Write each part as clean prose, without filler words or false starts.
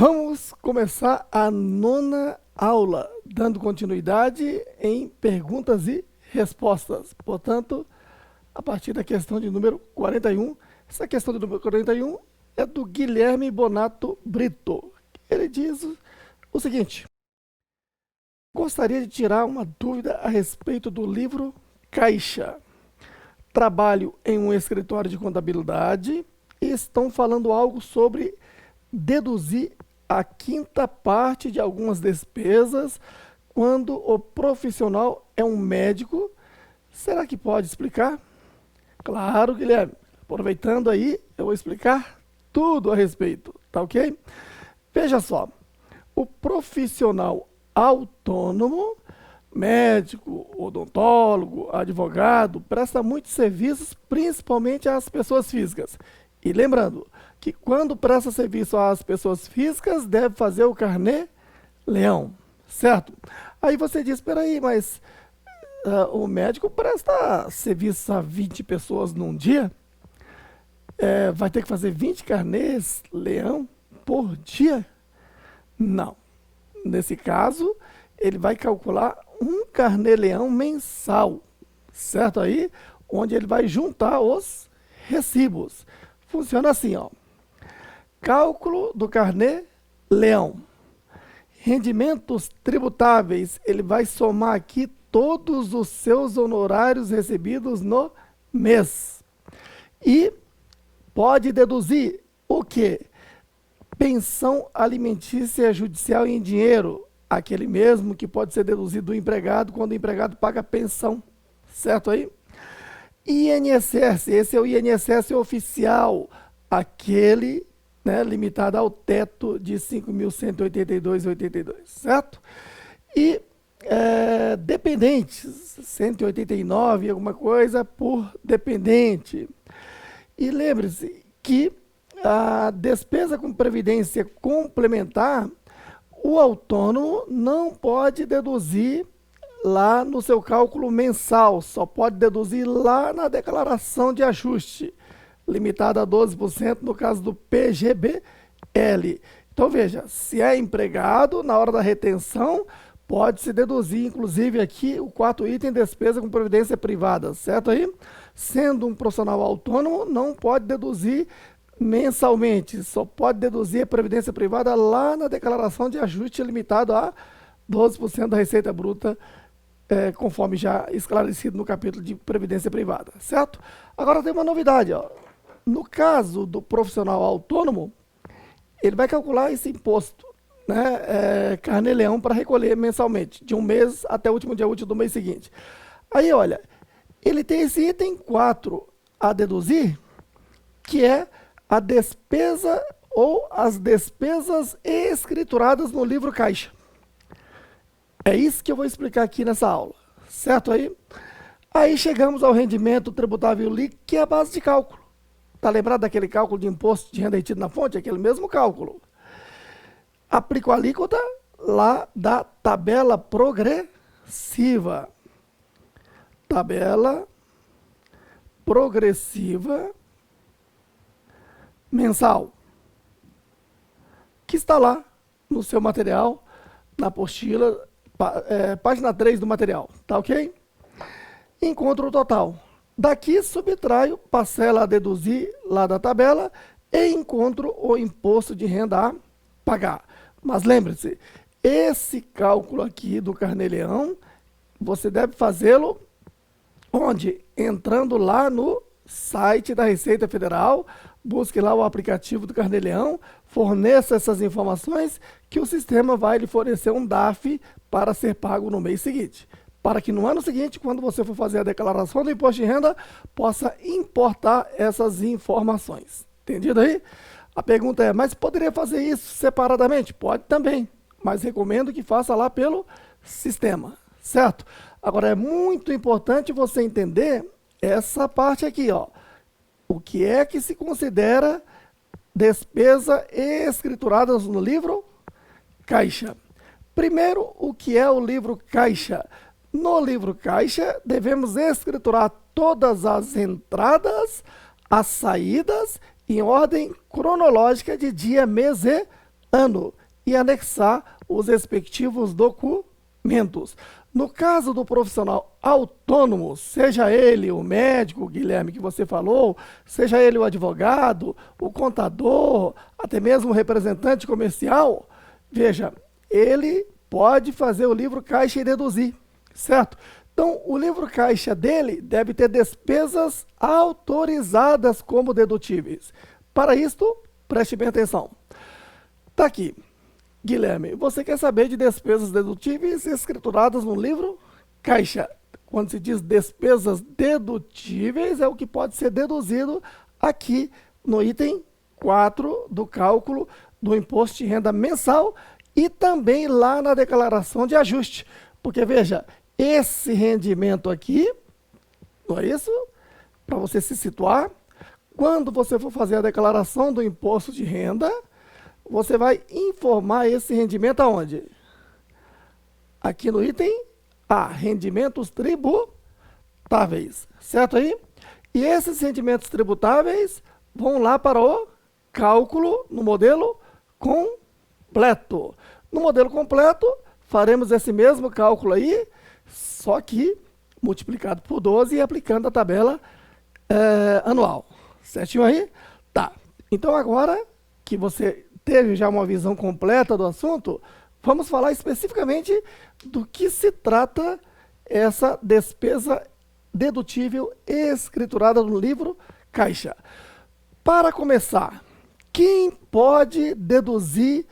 Vamos começar a nona aula, dando continuidade em perguntas e respostas. Portanto, a partir da questão de número 41, essa questão de número 41 é do Guilherme Bonato Brito. Ele diz o seguinte: gostaria de tirar uma dúvida a respeito do livro Caixa. Trabalho em um escritório de contabilidade e estão falando algo sobre deduzir a quinta parte de algumas despesas quando o profissional é um médico. Será que pode explicar? Claro, Guilherme. Aproveitando aí, eu vou explicar tudo a respeito, tá ok? Veja só, o profissional autônomo, médico, odontólogo, advogado, presta muitos serviços, principalmente às pessoas físicas. E lembrando que quando presta serviço às pessoas físicas, deve fazer o carnê-leão, certo? Aí você diz, espera aí, mas o médico presta serviço a 20 pessoas num dia? Vai ter que fazer 20 carnês-leão por dia? Não. Nesse caso, ele vai calcular um carnê-leão mensal, certo aí? Onde ele vai juntar os recibos. Funciona assim, ó. Cálculo do carnê-leão. Rendimentos tributáveis, ele vai somar aqui todos os seus honorários recebidos no mês. E pode deduzir o quê? Pensão alimentícia judicial em dinheiro, aquele mesmo que pode ser deduzido do empregado quando o empregado paga pensão, certo aí? INSS, esse é o INSS oficial, aquele limitado ao teto de 5.182,82, certo? E dependentes, 189 alguma coisa por dependente. E lembre-se que a despesa com previdência complementar, o autônomo não pode deduzir lá no seu cálculo mensal, só pode deduzir lá na declaração de ajuste, limitada a 12% no caso do PGBL. Então veja, se é empregado, na hora da retenção, pode-se deduzir, inclusive aqui, o quarto item, despesa com previdência privada, certo aí? Sendo um profissional autônomo, não pode deduzir mensalmente, só pode deduzir a previdência privada lá na declaração de ajuste limitado a 12% da receita bruta, conforme já esclarecido no capítulo de previdência privada, certo? Agora tem uma novidade, ó. No caso do profissional autônomo, ele vai calcular esse imposto, carnê-leão, para recolher mensalmente, de um mês até o último dia útil do mês seguinte. Aí, olha, ele tem esse item 4 a deduzir, que é a despesa ou as despesas escrituradas no livro Caixa. É isso que eu vou explicar aqui nessa aula, certo aí? Aí chegamos ao rendimento tributável líquido, que é a base de cálculo. Tá lembrado daquele cálculo de imposto de renda retido na fonte? Aquele mesmo cálculo. Aplico a alíquota lá da tabela progressiva. Tabela progressiva mensal, que está lá no seu material, na apostila, página 3 do material, tá ok? Encontro o total. Daqui subtraio parcela a deduzir lá da tabela e encontro o imposto de renda a pagar. Mas lembre-se, esse cálculo aqui do carnê-leão, você deve fazê-lo onde? Entrando lá no site da Receita Federal, busque lá o aplicativo do carnê-leão, forneça essas informações que o sistema vai lhe fornecer um DARF para ser pago no mês seguinte. Para que no ano seguinte, quando você for fazer a declaração do imposto de renda, possa importar essas informações. Entendido aí? A pergunta é, mas poderia fazer isso separadamente? Pode também, mas recomendo que faça lá pelo sistema, certo? Agora, é muito importante você entender essa parte aqui, ó. O que é que se considera despesa escriturada no livro Caixa? Primeiro, o que é o livro Caixa? No livro Caixa, devemos escriturar todas as entradas, as saídas, em ordem cronológica de dia, mês e ano e anexar os respectivos documentos. No caso do profissional autônomo, seja ele o médico, Guilherme, que você falou, seja ele o advogado, o contador, até mesmo o representante comercial, veja, ele pode fazer o livro caixa e deduzir, certo? Então, o livro caixa dele deve ter despesas autorizadas como dedutíveis. Para isto, preste bem atenção. Está aqui. Guilherme, você quer saber de despesas dedutíveis escrituradas no livro caixa? Quando se diz despesas dedutíveis, é o que pode ser deduzido aqui no item 4 do cálculo do imposto de renda mensal e também lá na declaração de ajuste. Porque, veja, esse rendimento aqui, não é isso? Para você se situar, quando você for fazer a declaração do imposto de renda, você vai informar esse rendimento aonde? Aqui no item A, rendimentos tributáveis, certo aí? E esses rendimentos tributáveis vão lá para o cálculo no modelo completo. No modelo completo, faremos esse mesmo cálculo aí, só que multiplicado por 12 e aplicando a tabela anual. Certinho aí? Tá. Então agora que você teve já uma visão completa do assunto, vamos falar especificamente do que se trata essa despesa dedutível escriturada no livro caixa. Para começar, quem pode deduzir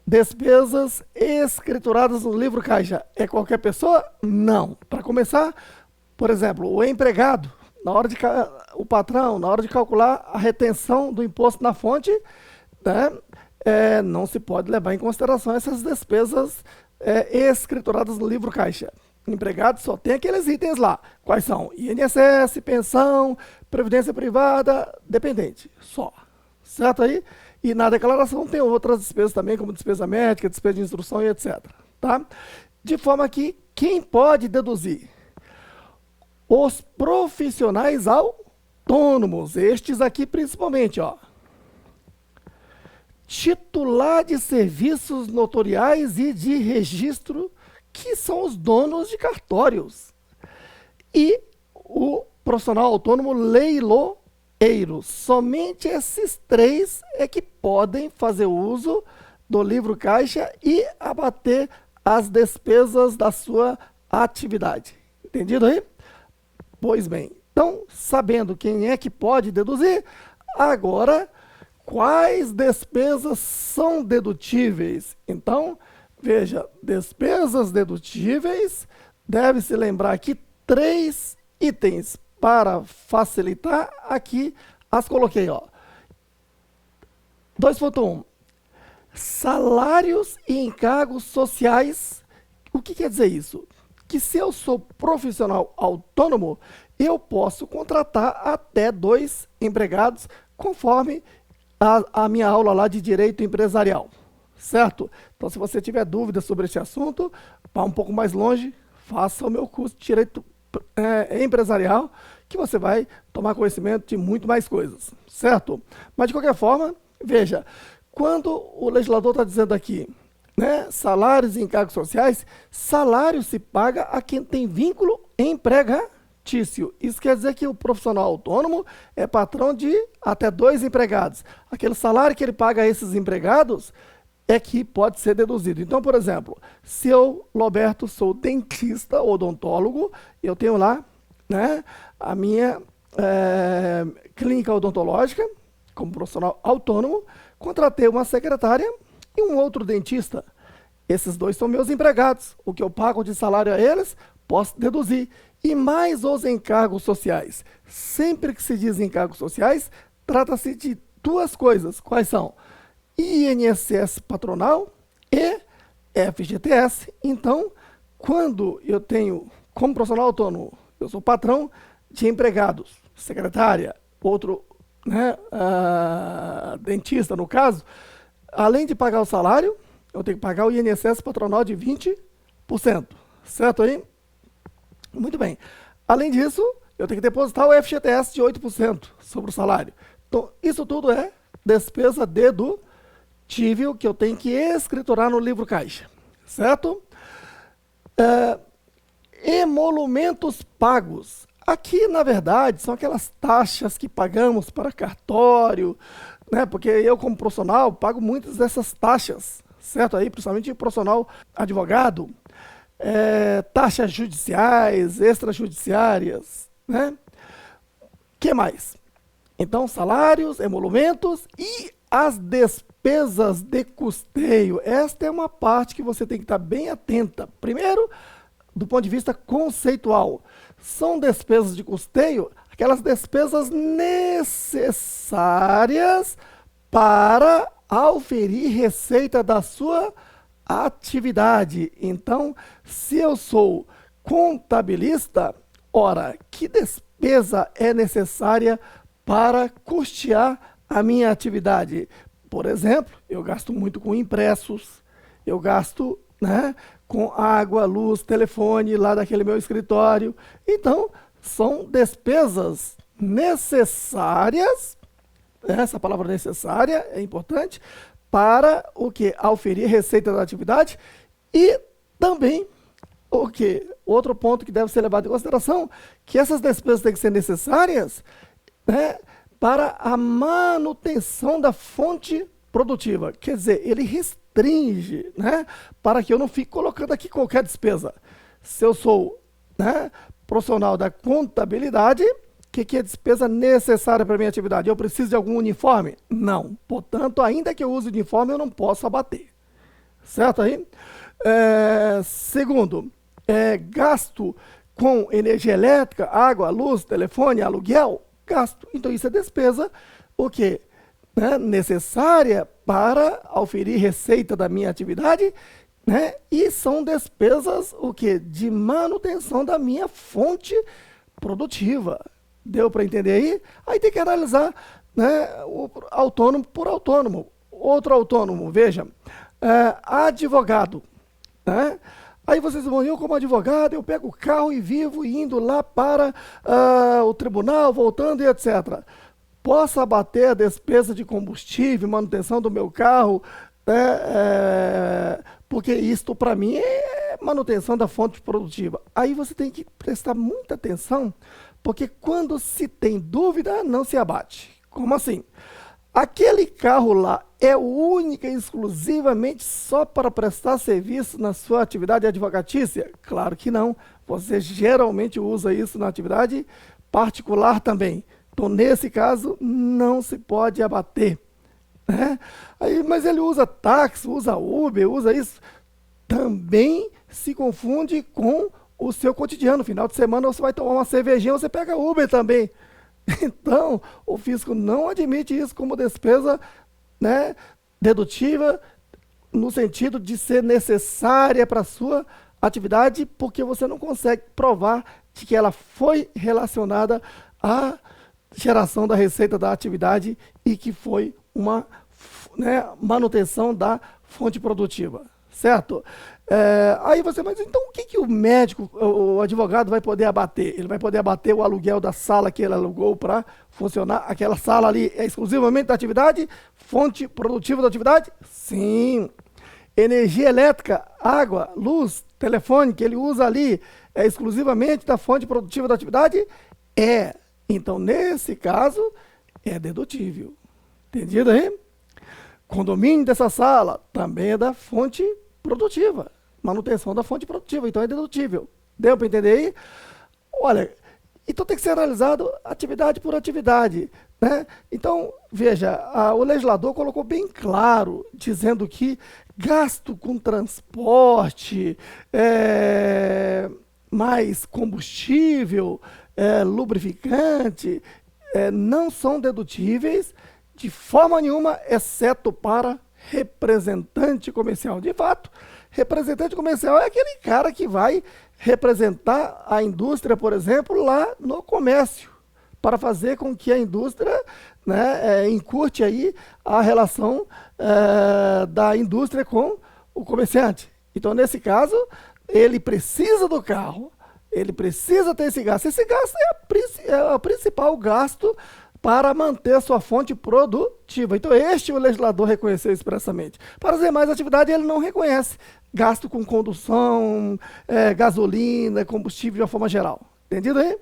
despesas escrituradas no livro caixa? É qualquer pessoa? Não. Para começar, por exemplo, o empregado, o patrão, na hora de calcular a retenção do imposto na fonte, né, não se pode levar em consideração essas despesas escrituradas no livro caixa. Empregado só tem aqueles itens lá. Quais são? INSS, pensão, previdência privada, dependente. Só. Certo aí? E na declaração tem outras despesas também, como despesa médica, despesa de instrução e etc. Tá? De forma que quem pode deduzir? Os profissionais autônomos. Estes aqui principalmente, ó. Titular de serviços notoriais e de registro, que são os donos de cartórios. E o profissional autônomo leiloeiro. Somente esses três é que podem fazer uso do livro caixa e abater as despesas da sua atividade. Entendido aí? Pois bem, então, sabendo quem é que pode deduzir, agora, quais despesas são dedutíveis? Então, veja, despesas dedutíveis, deve-se lembrar aqui 3 itens. Para facilitar, aqui as coloquei, ó. 2.1. Salários e encargos sociais. O que quer dizer isso? Que se eu sou profissional autônomo, eu posso contratar até 2 empregados, conforme a minha aula lá de direito empresarial, certo? Então, se você tiver dúvidas sobre esse assunto, vá um pouco mais longe, faça o meu curso de direito empresarial, que você vai tomar conhecimento de muito mais coisas, certo? Mas, de qualquer forma, veja, quando o legislador está dizendo aqui, né, salários e encargos sociais, salário se paga a quem tem vínculo empregatício. Isso quer dizer que o profissional autônomo é patrão de até 2 empregados. Aquele salário que ele paga a esses empregados é que pode ser deduzido. Então, por exemplo, se eu, Roberto, sou dentista, odontólogo, eu tenho lá, né, a minha clínica odontológica, como profissional autônomo, contratei uma secretária e um outro dentista. Esses 2 são meus empregados. O que eu pago de salário a eles, posso deduzir. E mais os encargos sociais. Sempre que se diz encargos sociais, trata-se de 2 coisas. Quais são? INSS patronal e FGTS. Então, quando eu tenho, como profissional autônomo, eu sou patrão de empregados, secretária, outro, né, dentista no caso, além de pagar o salário, eu tenho que pagar o INSS patronal de 20%, certo aí? Muito bem. Além disso, eu tenho que depositar o FGTS de 8% sobre o salário. Então, isso tudo é despesa dedutível. combustível que eu tenho que escriturar no livro caixa, certo? Emolumentos pagos. Aqui, na verdade, são aquelas taxas que pagamos para cartório, né? Porque eu, como profissional, pago muitas dessas taxas, certo? Aí, principalmente profissional advogado, taxas judiciais, extrajudiciárias, né? Que mais? Então, salários, emolumentos e as despesas de custeio. Esta é uma parte que você tem que estar bem atenta. Primeiro, do ponto de vista conceitual, são despesas de custeio aquelas despesas necessárias para auferir receita da sua atividade. Então, se eu sou contabilista, ora, que despesa é necessária para custear a minha atividade? Por exemplo, eu gasto muito com impressos, eu gasto, né, com água, luz, telefone lá daquele meu escritório. Então, são despesas necessárias, essa palavra necessária é importante, para o que? Auferir receita da atividade e também o que? Outro ponto que deve ser levado em consideração, que essas despesas têm que ser necessárias, né, para a manutenção da fonte produtiva. Quer dizer, ele restringe, né, para que eu não fique colocando aqui qualquer despesa. Se eu sou, né, profissional da contabilidade, o que é despesa necessária para a minha atividade? Eu preciso de algum uniforme? Não. Portanto, ainda que eu use uniforme, eu não posso abater. Certo aí? Segundo, gasto com energia elétrica, água, luz, telefone, aluguel, gasto. Então, isso é despesa, o quê? Né, necessária para auferir receita da minha atividade, né? E são despesas, o quê? De manutenção da minha fonte produtiva. Deu para entender aí? Aí tem que analisar, né, o autônomo por autônomo. Outro autônomo, veja, advogado, né? Aí vocês vão, eu como advogado, eu pego o carro e vivo indo lá para o tribunal, voltando e etc. Posso abater a despesa de combustível, manutenção do meu carro, né, porque isto para mim é manutenção da fonte produtiva. Aí você tem que prestar muita atenção, porque quando se tem dúvida, não se abate. Como assim? Aquele carro lá é única e exclusivamente só para prestar serviço na sua atividade advocatícia? Claro que não. Você geralmente usa isso na atividade particular também. Então, nesse caso, não se pode abater, né? Aí, mas ele usa táxi, usa Uber, usa isso. Também se confunde com o seu cotidiano. Final de semana você vai tomar uma cervejinha, você pega Uber também. Então, o fisco não admite isso como despesa, né, dedutível, no sentido de ser necessária para a sua atividade, porque você não consegue provar de que ela foi relacionada à geração da receita da atividade e que foi uma, né, manutenção da fonte produtiva, certo? Aí você, mas então o que o médico, o advogado vai poder abater? Ele vai poder abater o aluguel da sala que ele alugou para funcionar. Aquela sala ali é exclusivamente da atividade? Fonte produtiva da atividade? Sim. Energia elétrica, água, luz, telefone que ele usa ali é exclusivamente da fonte produtiva da atividade? É. Então, nesse caso, é dedutível. Entendido aí? Condomínio dessa sala também é da fonte produtiva. Manutenção da fonte produtiva, então é dedutível. Deu para entender aí? Olha, então tem que ser analisado atividade por atividade, né? Então, veja, o legislador colocou bem claro, dizendo que gasto com transporte, mais combustível, lubrificante, não são dedutíveis de forma nenhuma, exceto para representante comercial. De fato, representante comercial é aquele cara que vai representar a indústria, por exemplo, lá no comércio, para fazer com que a indústria, né, encurte aí a relação da indústria com o comerciante. Então, nesse caso, ele precisa do carro, ele precisa ter esse gasto. Esse gasto é o principal gasto para manter sua fonte produtiva. Então, este o legislador reconheceu expressamente. Para as demais atividades, ele não reconhece gasto com condução, gasolina, combustível de uma forma geral. Entendido aí?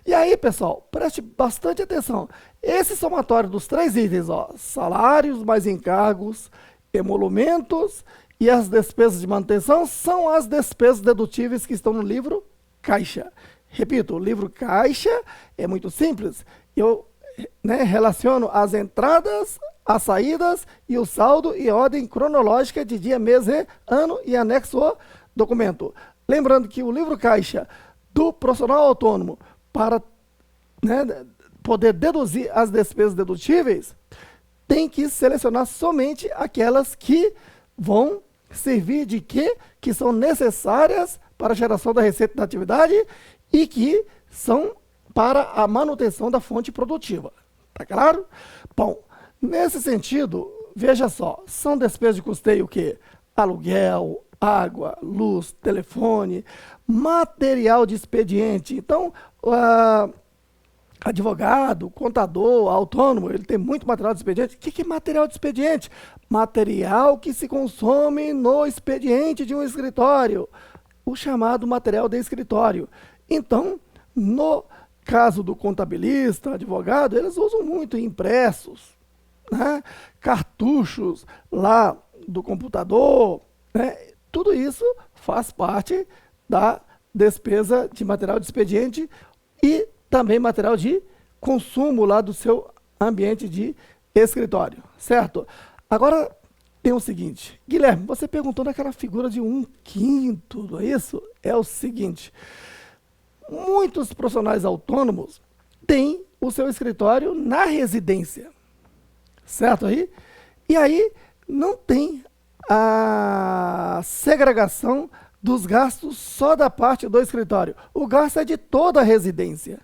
E aí, pessoal, preste bastante atenção. Esse somatório dos 3 itens, ó, salários mais encargos, emolumentos e as despesas de manutenção, são as despesas dedutíveis que estão no livro caixa. Repito, o livro caixa é muito simples. Eu relaciono as entradas, as saídas e o saldo em ordem cronológica de dia, mês e ano e anexo o documento. Lembrando que o livro caixa do profissional autônomo, para poder deduzir as despesas dedutíveis, tem que selecionar somente aquelas que vão servir de quê? Que são necessárias para a geração da receita da atividade e que são para a manutenção da fonte produtiva. Tá claro? Bom, nesse sentido, veja só, são despesas de custeio o quê? Aluguel, água, luz, telefone, material de expediente. Então, advogado, contador, autônomo, ele tem muito material de expediente. O que é material de expediente? Material que se consome no expediente de um escritório, o chamado material de escritório. Então, no caso do contabilista, advogado, eles usam muito impressos, cartuchos lá do computador, tudo isso faz parte da despesa de material de expediente e também material de consumo lá do seu ambiente de escritório, certo? Agora tem o seguinte, Guilherme, você perguntou naquela figura de 1/5, não é isso? É o seguinte, muitos profissionais autônomos têm o seu escritório na residência, certo aí? E aí não tem a segregação dos gastos só da parte do escritório. O gasto é de toda a residência.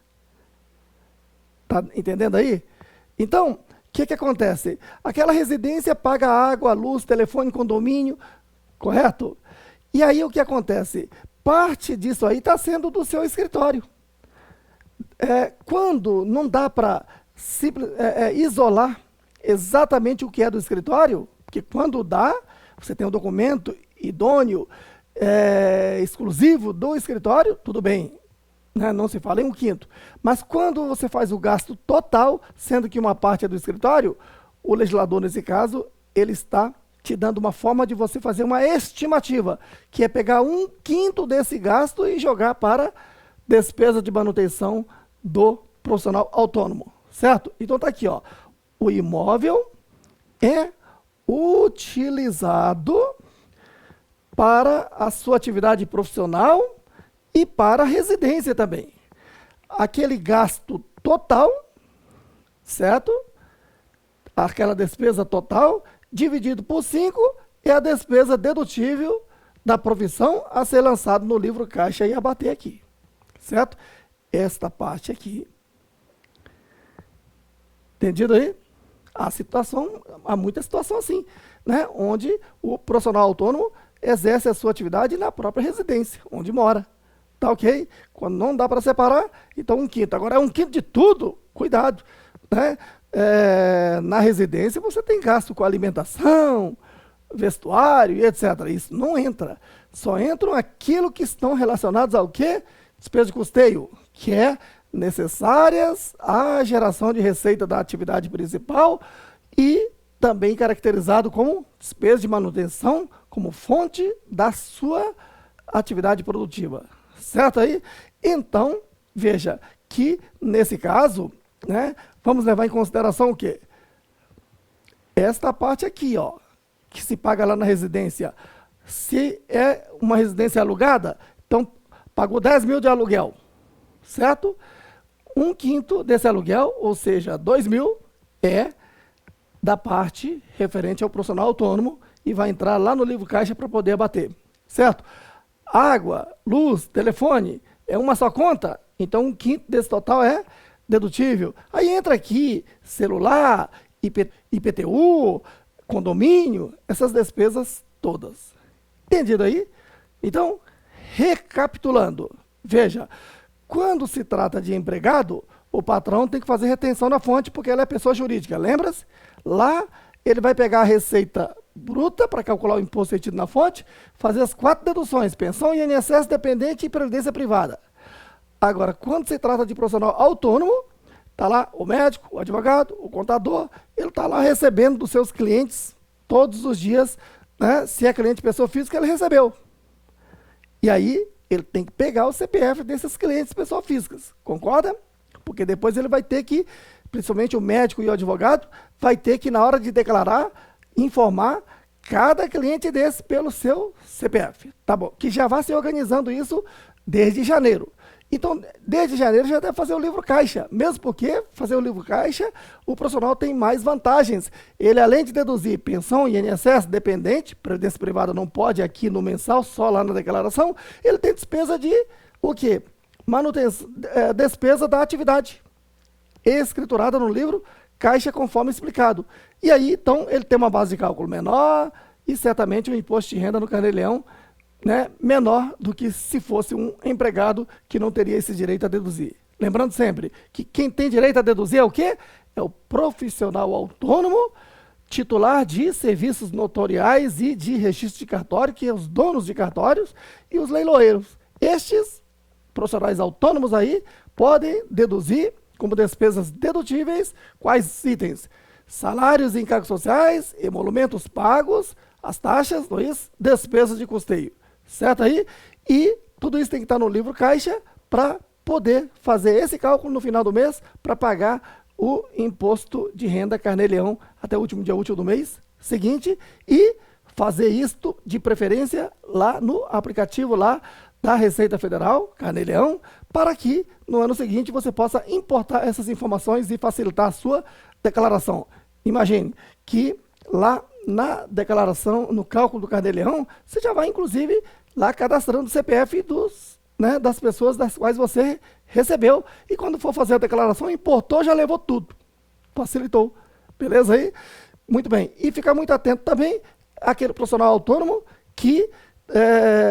Tá entendendo aí? Então, o que acontece? Aquela residência paga água, luz, telefone, condomínio, correto? E aí o que acontece? Parte disso aí está sendo do seu escritório. Quando não dá para isolar exatamente o que é do escritório, porque quando dá, você tem um documento idôneo, exclusivo do escritório, tudo bem, não se fala em 1/5. Mas quando você faz o gasto total, sendo que uma parte é do escritório, o legislador, nesse caso, ele está te dando uma forma de você fazer uma estimativa, que é pegar 1/5 desse gasto e jogar para despesa de manutenção do profissional autônomo, certo? Então tá aqui, ó, o imóvel é utilizado para a sua atividade profissional e para a residência também. Aquele gasto total, certo? Aquela despesa total, dividido por 5, é a despesa dedutível da provisão a ser lançado no livro caixa e abater aqui, certo? Esta parte aqui. Entendido aí? Há muita situação assim, onde o profissional autônomo exerce a sua atividade na própria residência, onde mora. Tá ok? Quando não dá para separar, então 1/5. Agora é 1/5 de tudo, cuidado. Na residência você tem gasto com alimentação, vestuário e etc. Isso não entra. Só entram aquilo que estão relacionados ao quê? Despesa de custeio, que é necessárias à geração de receita da atividade principal e também caracterizado como despesa de manutenção como fonte da sua atividade produtiva. Certo aí? Então, veja que nesse caso, vamos levar em consideração o quê? Esta parte aqui, ó, que se paga lá na residência. Se é uma residência alugada, então pagou 10 mil de aluguel, certo? 1/5 desse aluguel, ou seja, 2 mil, é da parte referente ao profissional autônomo e vai entrar lá no livro caixa para poder abater, certo? Água, luz, telefone, é uma só conta, então 1/5 desse total é dedutível. Aí entra aqui celular, IPTU, condomínio, essas despesas todas. Entendido aí? Então, recapitulando, veja, quando se trata de empregado, o patrão tem que fazer retenção na fonte porque ela é pessoa jurídica. Lembra-se? Lá ele vai pegar a receita bruta para calcular o imposto retido na fonte, fazer as 4 deduções: pensão, INSS, dependente e previdência privada. Agora, quando se trata de profissional autônomo, está lá o médico, o advogado, o contador, ele está lá recebendo dos seus clientes todos os dias, né? Se é cliente pessoa física, ele recebeu. E aí, ele tem que pegar o CPF desses clientes pessoas físicas, concorda? Porque depois ele vai ter que, principalmente o médico e o advogado, vai ter que, na hora de declarar, informar cada cliente desse pelo seu CPF. Tá bom? Que já vai se organizando isso desde janeiro. Então, desde janeiro já deve fazer o livro caixa, mesmo porque fazer o livro caixa, o profissional tem mais vantagens. Ele, além de deduzir pensão, INSS, dependente, previdência privada não pode aqui no mensal, só lá na declaração, ele tem despesa de o quê? Manutenção, despesa da atividade, escriturada no livro caixa conforme explicado. E aí, então, ele tem uma base de cálculo menor e certamente o imposto de renda no Carnê-Leão, né, menor do que se fosse um empregado que não teria esse direito a deduzir. Lembrando sempre que quem tem direito a deduzir é o quê? É o profissional autônomo, titular de serviços notoriais e de registro de cartório, que é os donos de cartórios e os leiloeiros. Estes profissionais autônomos aí podem deduzir como despesas dedutíveis quais itens? Salários e encargos sociais, emolumentos pagos, as taxas, não é isso? Despesas de custeio. Certo aí? E tudo isso tem que estar no livro caixa para poder fazer esse cálculo no final do mês para pagar o imposto de renda Carnê-Leão até o último dia útil do mês seguinte e fazer isto de preferência lá no aplicativo lá da Receita Federal, Carnê-Leão, para que no ano seguinte você possa importar essas informações e facilitar a sua declaração. Imagine que lá na declaração, no cálculo do Carnê-Leão, você já vai, inclusive, lá cadastrando o CPF das pessoas das quais você recebeu. E quando for fazer a declaração, importou, já levou tudo. Facilitou. Beleza aí? Muito bem. E ficar muito atento também àquele profissional autônomo que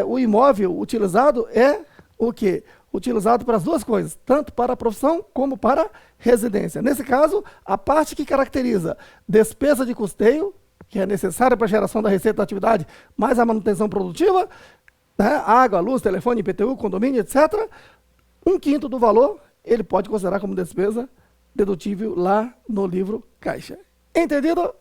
o imóvel utilizado é o quê? Utilizado para as duas coisas, tanto para a profissão como para a residência. Nesse caso, a parte que caracteriza despesa de custeio, que é necessária para a geração da receita da atividade, mais a manutenção produtiva, né, água, luz, telefone, IPTU, condomínio, etc., 1/5 do valor ele pode considerar como despesa dedutível lá no livro caixa. Entendido?